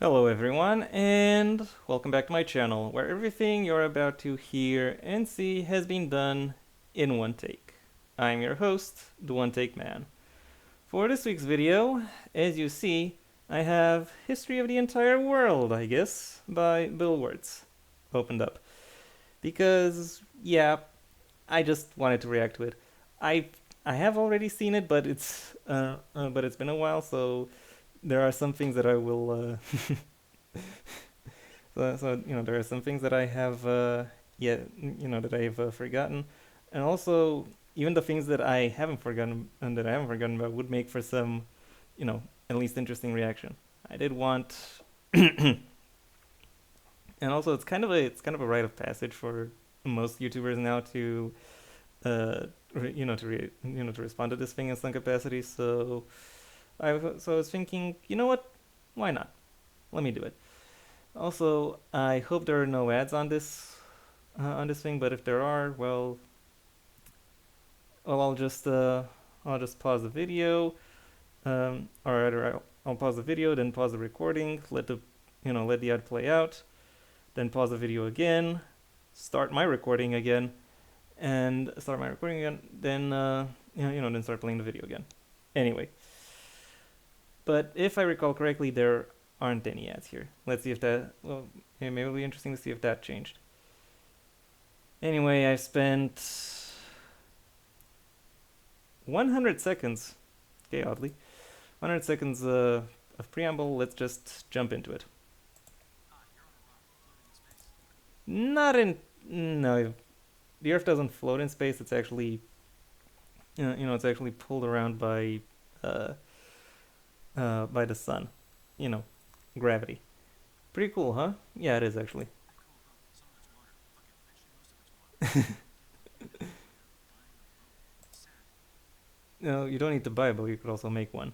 Hello everyone, and welcome back to my channel, where everything you're about to hear and see has been done in one take. I'm your host, the One Take Man. For this week's video, as you see, I have History of the Entire World, I guess, by Bill Wirtz opened up. Because, yeah, I just wanted to react to it. I I have already seen it, but it's been a while, so there are some things that I will there are some things that I have that I've forgotten, and also even the things that I haven't forgotten and that I haven't forgotten about would make for some, at least interesting reaction. I did want, and also it's kind of a rite of passage for most YouTubers now to, to respond to this thing in some capacity. So I was thinking, you know what? Why not? Let me do it. Also, I hope there are no ads on this thing, but if there are, well, I'll just pause the video, or rather, I'll pause the video, then pause the recording, let the ad play out, then pause the video again, start my recording again, then then start playing the video again. Anyway, but if I recall correctly, there aren't any ads here. Let's see if that. Well, maybe it'll be interesting to see if that changed. Anyway, I spent 100 seconds, okay, oddly, 100 seconds of preamble. Let's just jump into it. Not in. No, the Earth doesn't float in space. It's actually, it's actually pulled around uh, by the sun. You know, gravity. Pretty cool, huh? Yeah, it is actually. No, you don't need to buy a boat. You could also make one.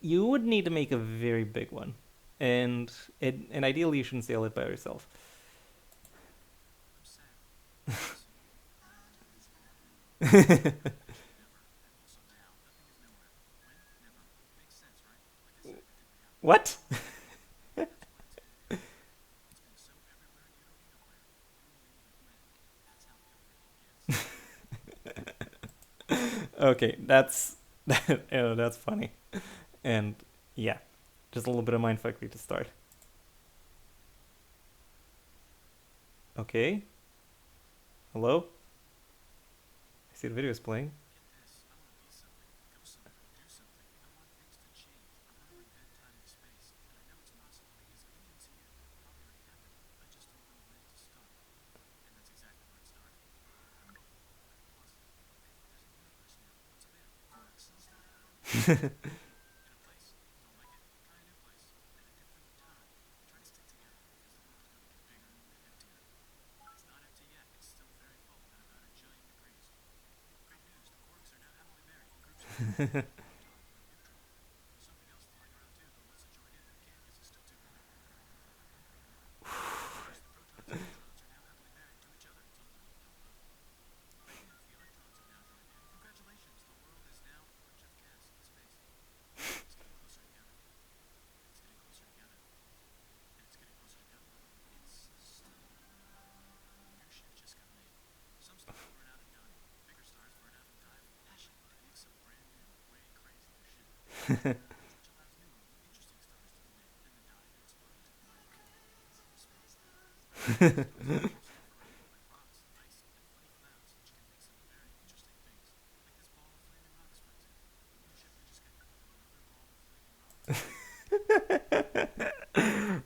You would need to make a very big one, and ideally you shouldn't sail it by yourself. What? Okay, that's that's funny, and yeah, just a little bit of mindfuckery to start. Okay, hello. I see the video is playing.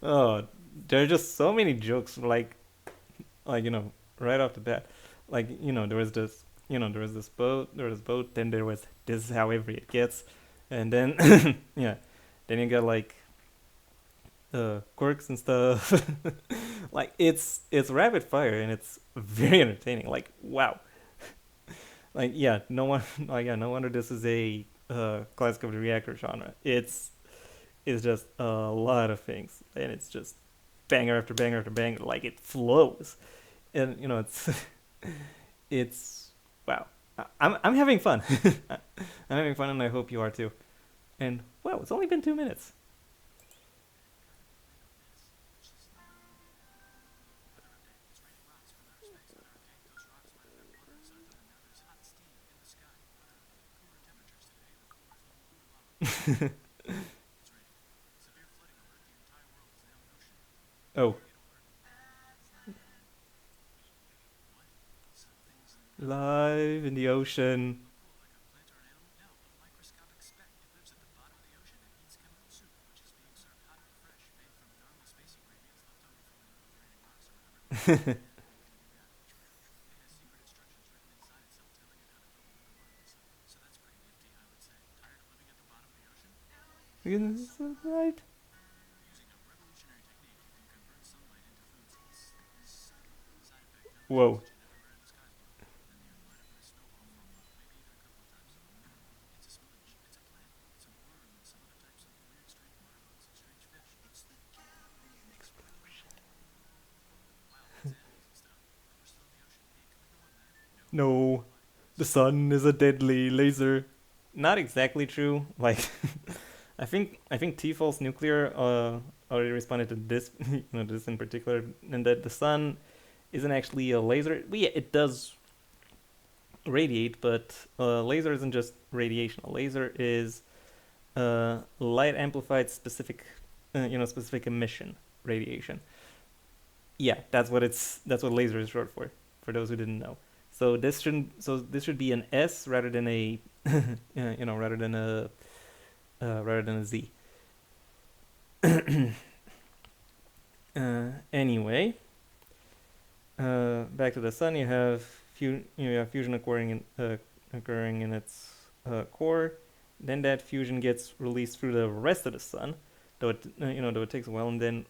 Oh, there are just so many jokes, like right off the bat. Like there was this boat, then there was this is how every it gets, and then yeah, then you got like quirks and stuff. Like it's rapid fire and it's very entertaining. Like wow, like yeah, no one, like yeah, no wonder this is a classic of the reactor genre. It's just a lot of things, and it's just banger after banger after banger. Like it flows, and it's wow. I'm having fun. I'm having fun, and I hope you are too. And wow, it's only been 2 minutes. Oh, live in the ocean. Right. Whoa. No, the sun is a deadly laser. Not exactly true. Like, I think T-False Nuclear already responded to this, this in particular, and that the sun isn't actually a laser. Well, yeah, it does radiate, but laser isn't just radiation. A laser is light amplified specific, specific emission radiation. Yeah, that's what laser is short for. For those who didn't know, this should be an S rather than a rather than a Z. Anyway, back to the sun. You have fusion occurring in its core. Then that fusion gets released through the rest of the sun, though it takes a while, and then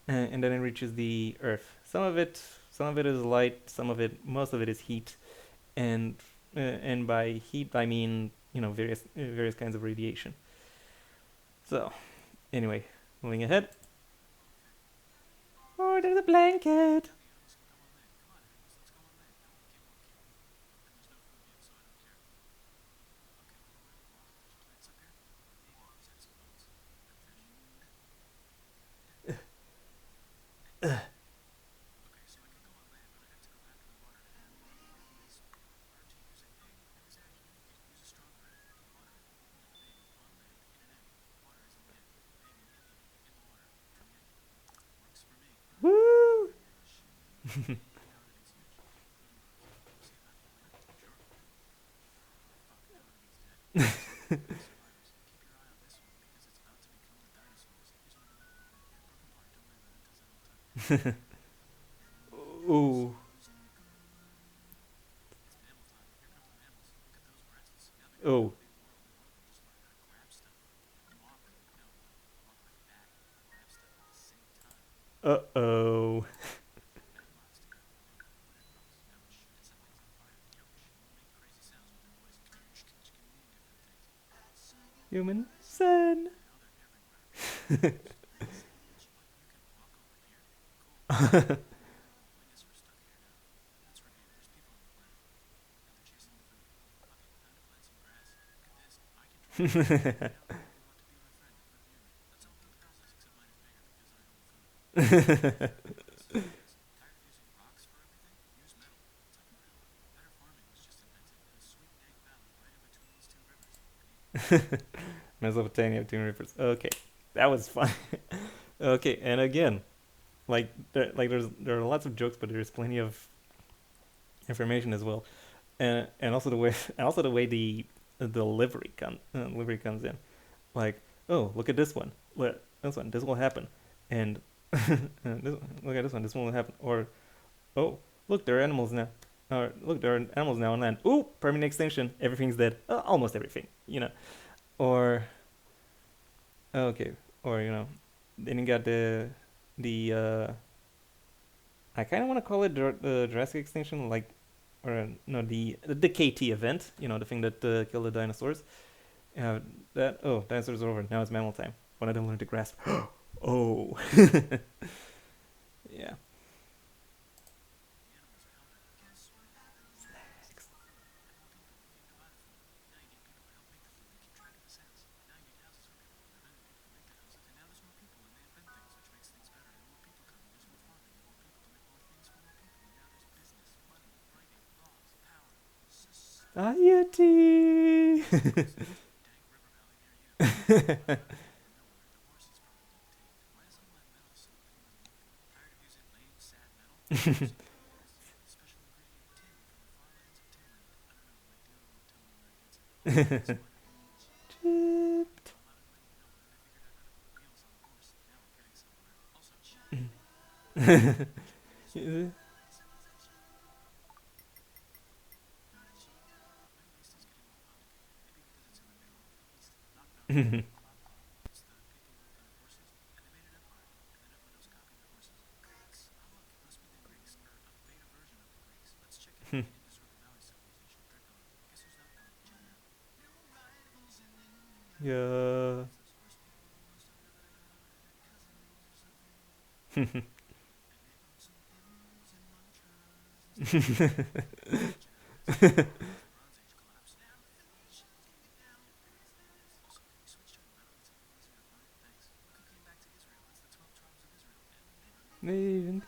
it reaches the Earth. Some of it is light. Most of it is heat, and by heat I mean various kinds of radiation. So anyway, moving ahead. Oh, there's a blanket. Woo! Ooh. Oh. Uh oh. Human sin. Mesopotamia between rivers. Okay, that was fun. Okay, and again, there are lots of jokes, but there's plenty of information as well, and also the way the livery comes in. Like, oh, look at this one. This one. This will happen, and look at this one. This one will happen. Or oh, look, there are animals now. Or look, there are animals now on land. Ooh, permanent extinction. Everything's dead. Almost everything. Or okay, or then you got the I kind of want to call it the Jurassic extinction, like, or no, the KT event. The thing that killed the dinosaurs. Uh, dinosaurs are over. Now it's mammal time. One of them learned to grasp. Oh, yeah. Society. Chipped. Yeah. Maybe.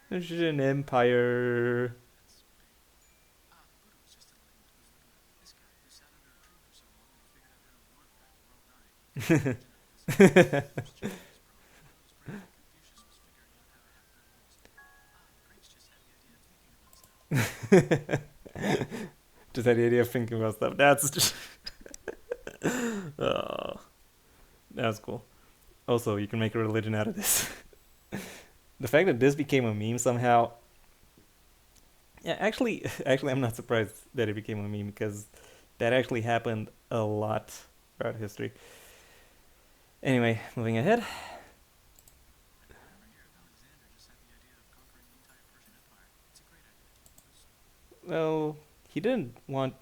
There's an empire. Just had the idea of thinking about stuff. That's just. Oh, that's cool. Also, you can make a religion out of this. The fact that this became a meme somehow. Yeah, actually, I'm not surprised that it became a meme because that actually happened a lot throughout history. Anyway, moving ahead. Well, he didn't want.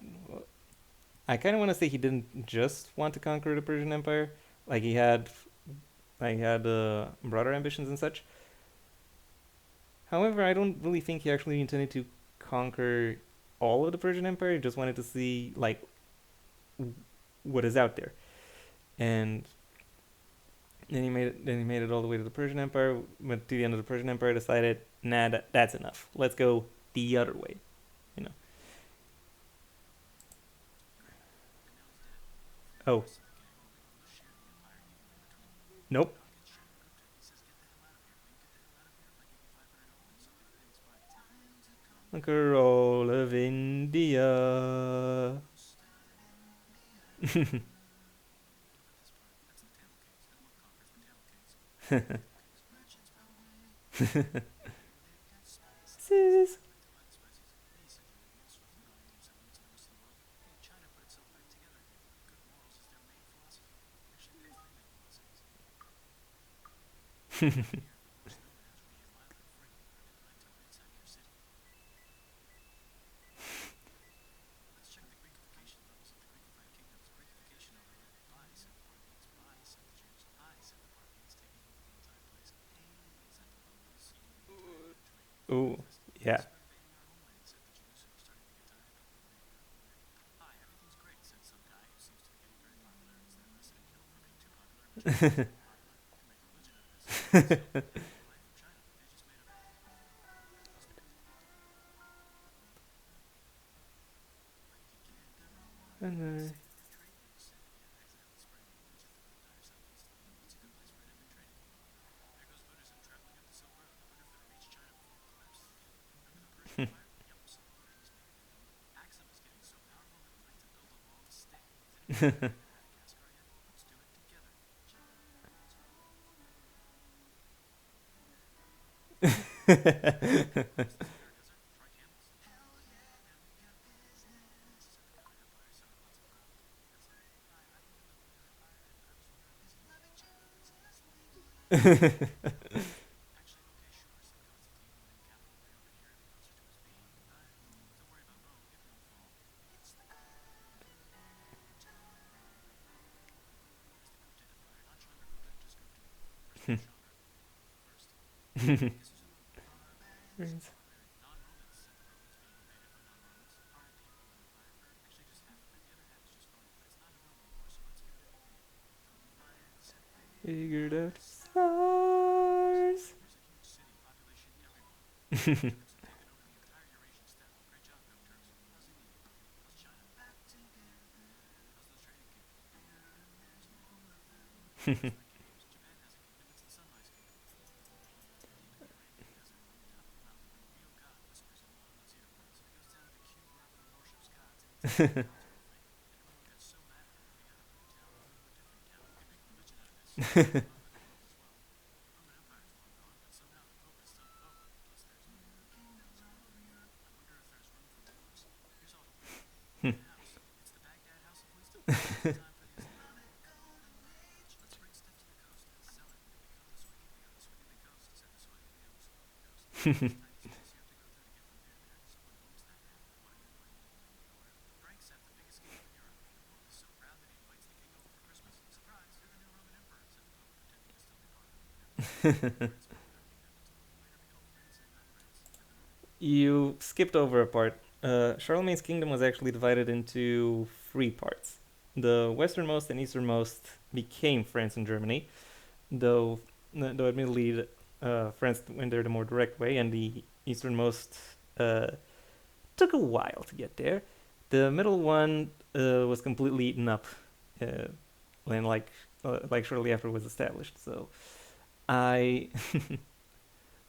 I kind of want to say he didn't just want to conquer the Persian Empire. Like he had broader ambitions and such. However, I don't really think he actually intended to conquer all of the Persian Empire. He just wanted to see like what is out there, and then he made it all the way to the Persian Empire. Went to the end of the Persian Empire. Decided, nah, that's enough. Let's go the other way. You know. Oh, nope. Conquer all of India. Sis. Ooh, yeah. And, Figured out. You skipped over a part. Charlemagne's kingdom was actually divided into three parts. The westernmost and easternmost became France and Germany, though admittedly France went there the more direct way, and the easternmost uh, took a while to get there. The middle one was completely eaten up uh, when like shortly after it was established. I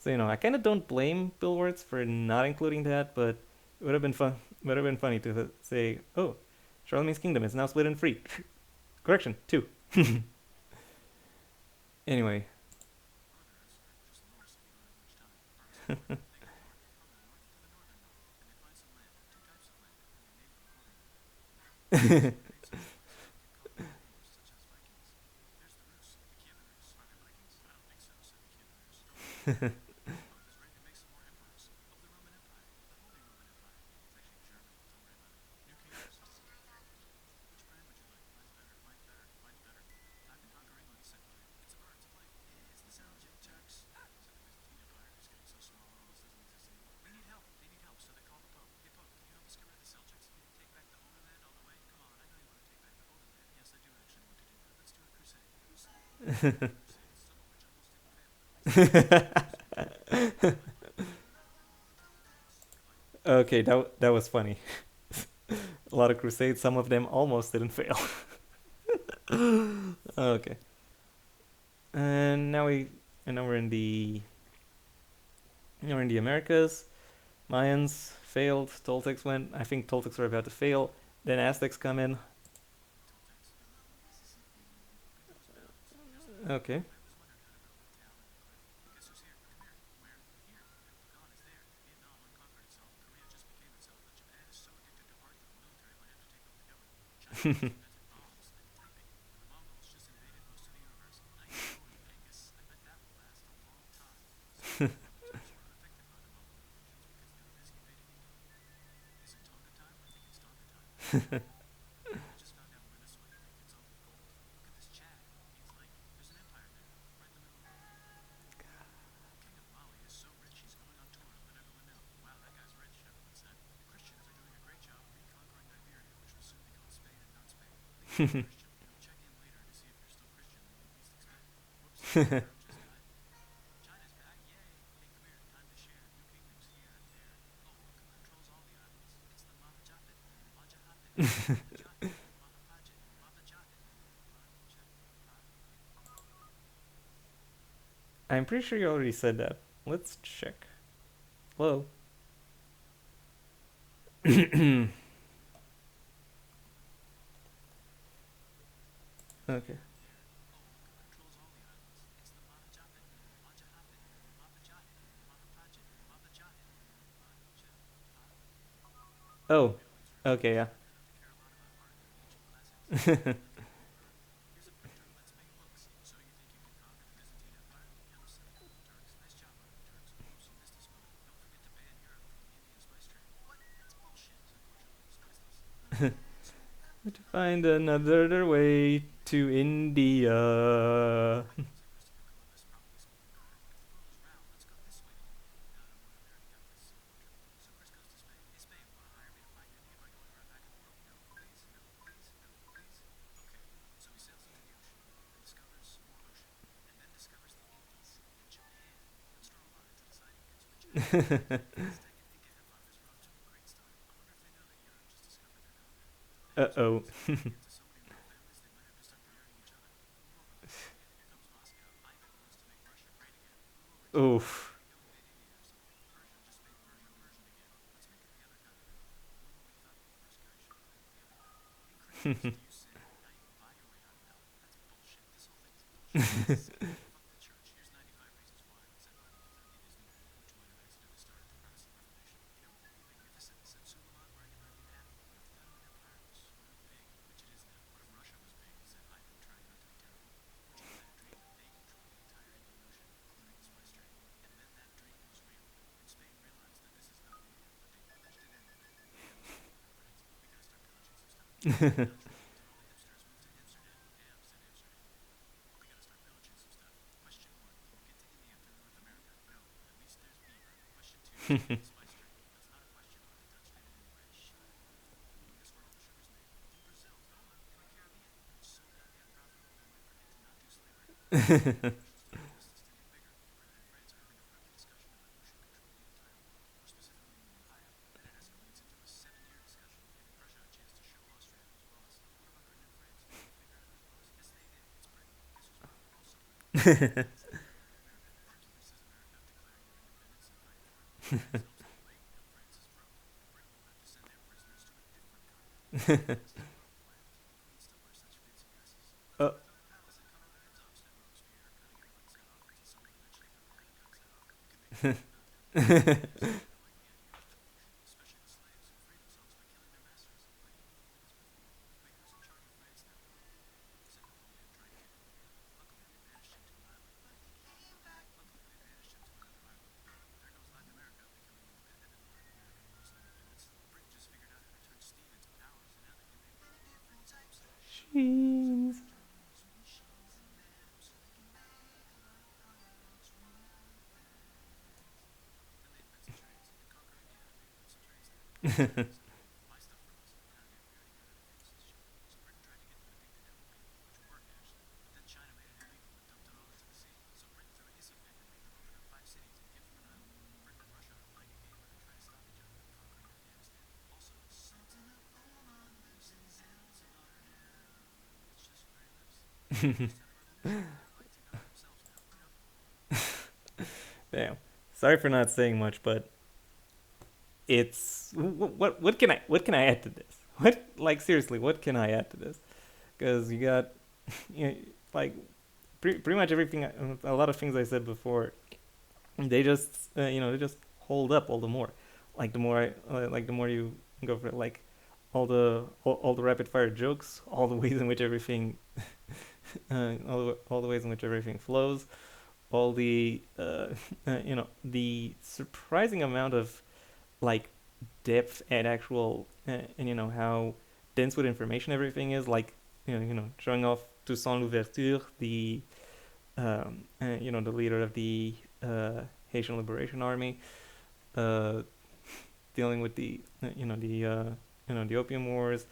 I kind of don't blame Bill Wirtz for not including that, but it would have been fun. Would have been funny to say, "Oh, Charlemagne's kingdom is now split in three." Correction, two. Anyway, okay, that was funny. A lot of crusades. Some of them almost didn't fail. Okay, and now we're in the now we're in the Americas. Mayans failed. Toltecs went. I think Toltecs were about to fail. Then Aztecs come in. Okay. I'm pretty sure you already said that. Let's check. Hello. Okay. Oh. Okay. Yeah. To find another way to India. Uh oh. Oof. uh, Sheens. Damn. Sorry for not saying much, but it's what can I add to this? What, like, seriously, what can I add to this? Because you got, you know, like, pretty much everything. A lot of things I said before, they just they just hold up all the more. Like the more the more you go for it, like all the rapid fire jokes, all the ways in which everything all the ways in which everything flows, all the the surprising amount of like depth and actual and how dense with information everything is, like showing off Toussaint Louverture, the the leader of the Haitian Liberation Army, uh, dealing with the the Opium Wars.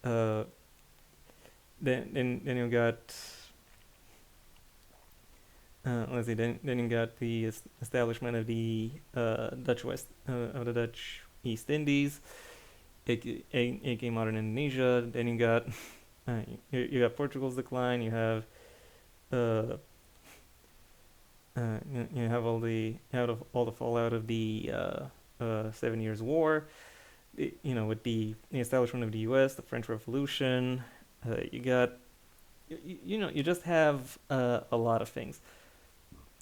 Uh, then you got let's see. Then you got the establishment of the Dutch West of the Dutch East Indies, aka modern Indonesia. Then you got you got Portugal's decline. You have uh, you have all the fallout of the 7 Years War. With the establishment of the U.S., the French Revolution. You got you just have a lot of things.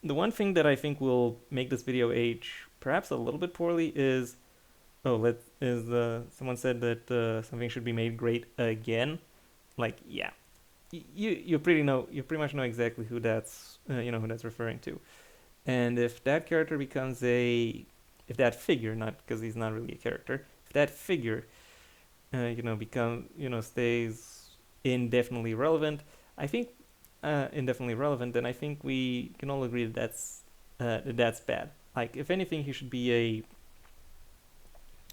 The one thing that I think will make this video age perhaps a little bit poorly is someone said that something should be made great again. Like, yeah, you pretty much know exactly who that's who that's referring to. And if that character becomes if that figure, not because he's not really a character, if that figure become stays indefinitely relevant, I think indefinitely relevant, then I think we can all agree that that's bad. Like, if anything, he should be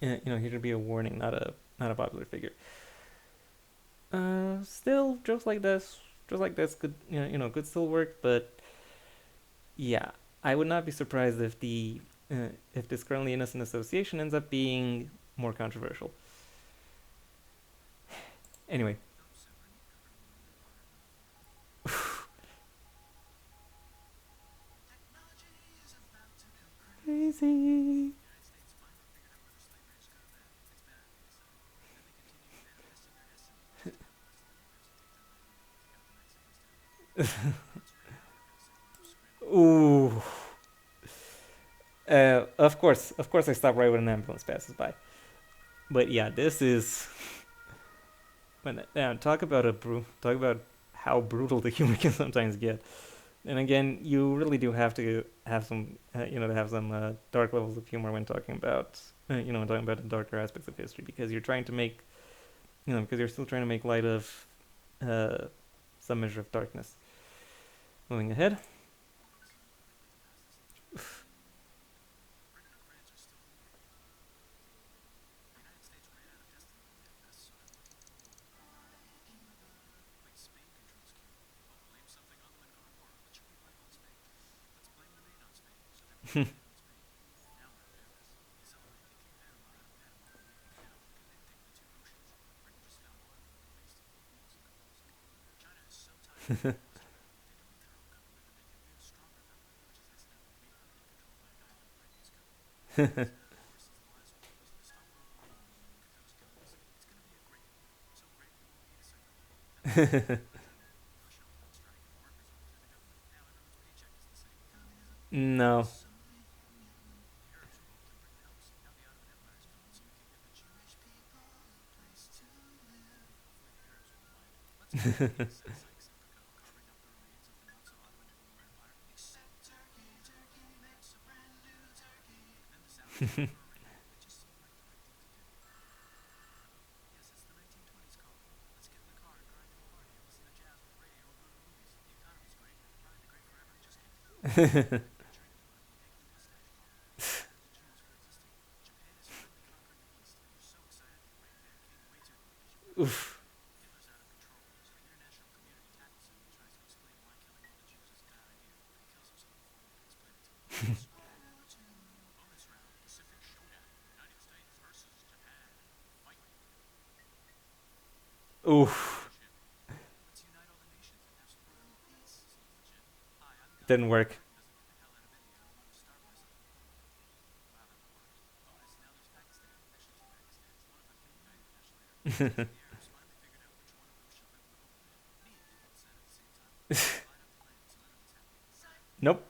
he should be a warning, not a popular figure. Still, jokes like this could could still work, but yeah, I would not be surprised if the if this currently innocent association ends up being more controversial. Anyway. Crazy. Ooh. Of course, I stop right when an ambulance passes by. But yeah, this is. But talk about how brutal the humor can sometimes get. And again, you really do have to have some, to have some dark levels of humor when talking about, talking about the darker aspects of history, because you're trying to make, because you're still trying to make light of uh, some measure of darkness. Moving ahead. No. Oof. Oof. Didn't work. Nope.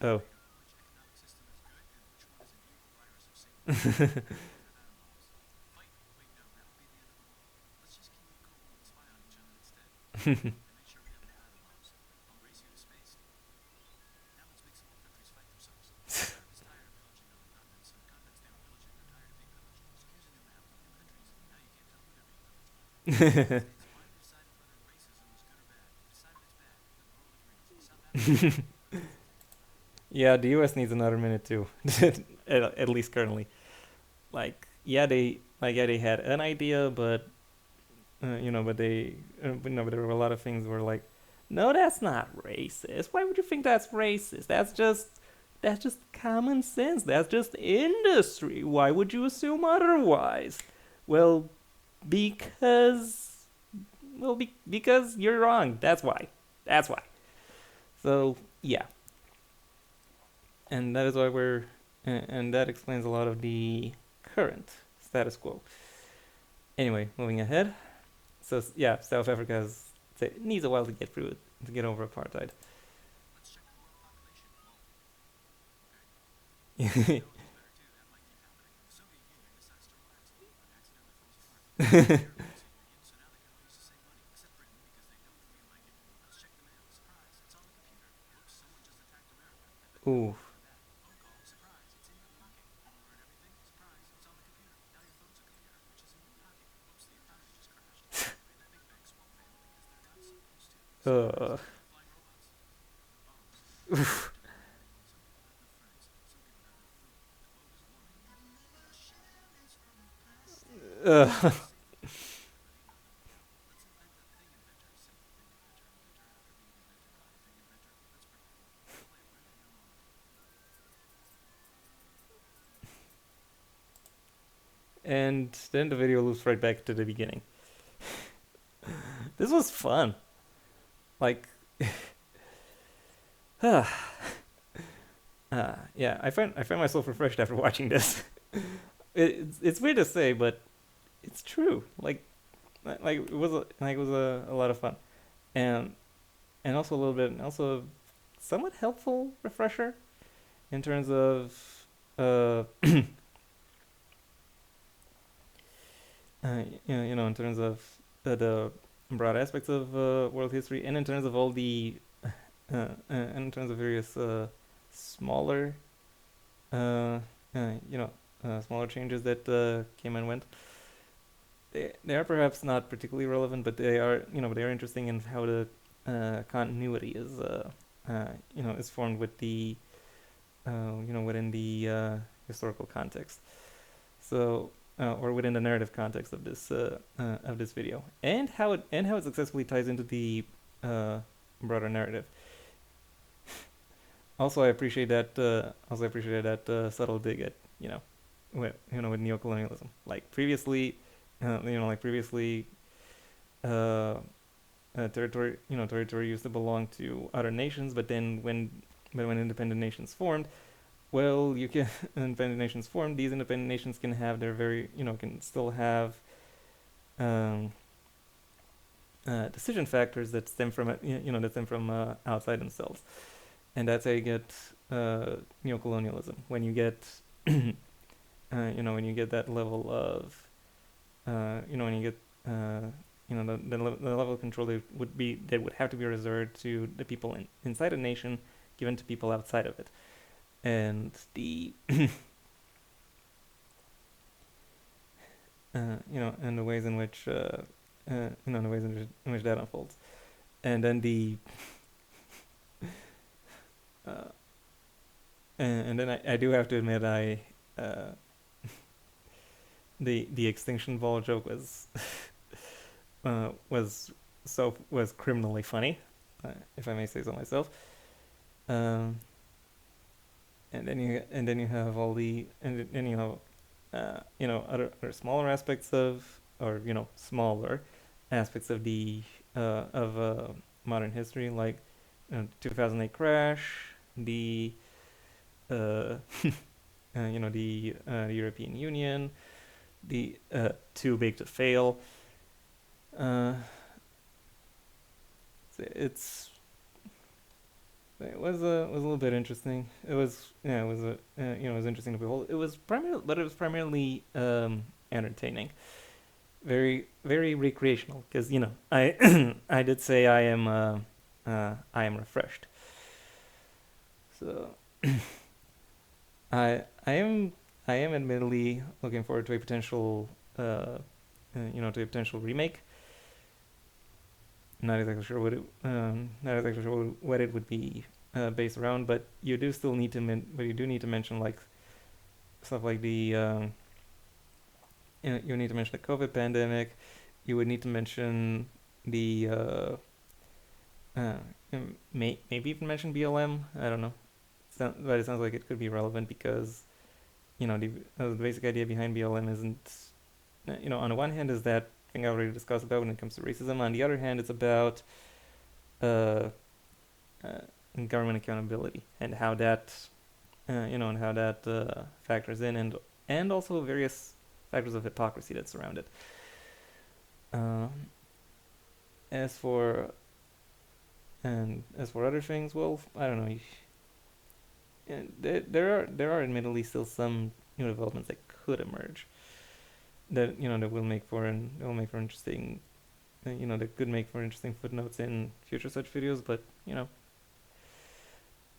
Oh. Yeah, the US needs another minute too. At least currently. Yeah, they had an idea, but but there were a lot of things where like, no, that's not racist. Why would you think that's racist? That's just common sense. That's just industry. Why would you assume otherwise? Well, because because you're wrong. That's why. That's why. So yeah, and that is why and that explains a lot of the current status quo. Anyway, moving ahead. So yeah, South Africa needs a while to get through it, to get over apartheid. Ooh. Uh. Uh, and then the video loops right back to the beginning. This was fun. Like, yeah, I find myself refreshed after watching this. It's weird to say, but it's true. Like it was a lot of fun, and also a little bit, also somewhat helpful refresher in terms of uh, in terms of the broad aspects of world history, and in terms of all the and in terms of various smaller uh, you know smaller changes that came and went. They are perhaps not particularly relevant, but they are interesting in how the continuity is formed with the within the historical context. So or within the narrative context of this video, and how it successfully ties into the uh, broader narrative. Also, I appreciate that. Also, I appreciated that subtle dig at with neocolonialism. Like previously, like previously, uh, territory used to belong to other nations, but when independent nations formed, well, you can independent nations formed. These independent nations can have their can still have um, decision factors that stem from outside themselves, and that's how you get neocolonialism. When you get when you get that level of when you get the level of control that would have to be reserved to the people inside a nation, given to people outside of it, and the and the ways in which the ways in which that unfolds, and then the uh, and then I do have to admit uh, the extinction ball joke was was criminally funny, if I may say so myself. Um, and then you have all the and then you have other smaller aspects of or smaller aspects of the of modern history, like 2008 crash, the uh, the European Union, the too big to fail. Uh, it's it was a little bit interesting. It was yeah, it was it was interesting to behold. It was primarily entertaining, very recreational. Because I I did say I am refreshed. So I am admittedly looking forward to a potential to a potential remake. Not exactly sure what it would be based around, but you do need to mention like stuff like the you need to mention the COVID pandemic. You would need to mention the uh, maybe even mention BLM. I don't know, but it sounds like it could be relevant because the basic idea behind BLM isn't on the one hand is that thing I already discussed about when it comes to racism. On the other hand, it's about uh, uh, government accountability and how that factors in, and also various factors of hypocrisy that surround it. Um, as for as for other things, well, I don't know. There are admittedly still some new developments that could emerge that will make for interesting that could make for interesting footnotes in future such videos, but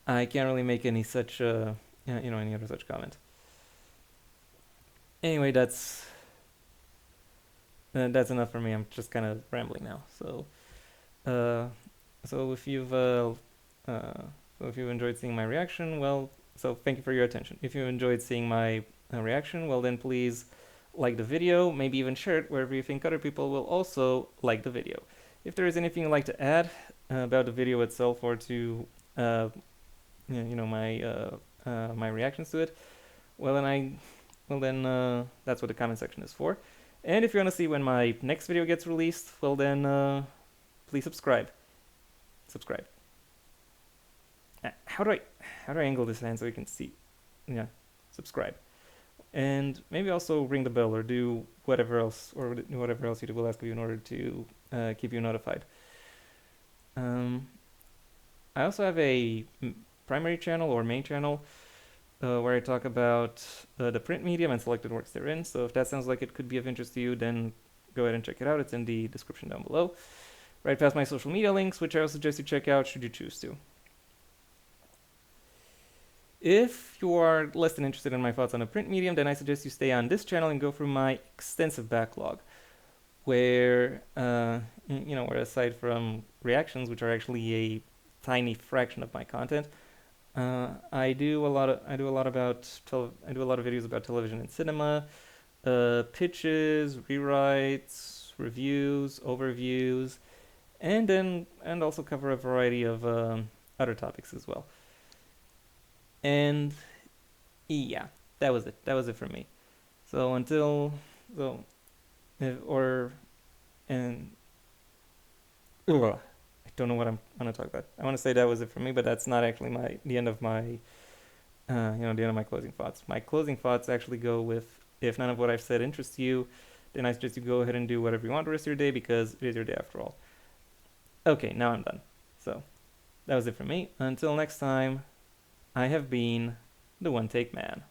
I can't really make any such any other such comment. Anyway, that's enough for me. I'm just kind of rambling now. Uh, so if you've uh, so if you've enjoyed seeing my reaction, well, so thank you for your attention. If you enjoyed seeing my reaction, well then please like the video, maybe even share it wherever you think other people will also like the video. If there is anything you'd like to add about the video itself or to my reactions to it, well then that's what the comment section is for. And if you want to see when my next video gets released, well then please subscribe. How do I angle this hand so you can see? Yeah, subscribe. And maybe also ring the bell or do whatever else YouTube will ask of you in order to keep you notified. I also have a primary channel or main channel where I talk about the print medium and selected works therein. So if that sounds like it could be of interest to you, then go ahead and check it out. It's in the description down below. Right past my social media links, which I also suggest you check out should you choose to. If you are less than interested in my thoughts on a print medium, then I suggest you stay on this channel and go through my extensive backlog, where where aside from reactions, which are actually a tiny fraction of my content, I do a lot of videos about television and cinema, pitches, rewrites, reviews, overviews, and also cover a variety of other topics as well. And yeah, that was it. That was it for me. So I don't know what I'm gonna talk about. I want to say that was it for me, but that's not actually the end of my the end of my closing thoughts. My closing thoughts actually go with, if none of what I've said interests you, then I suggest you go ahead and do whatever you want the rest of your day, because it is your day after all. Okay, now I'm done. So that was it for me. Until next time, I have been the One Take Man.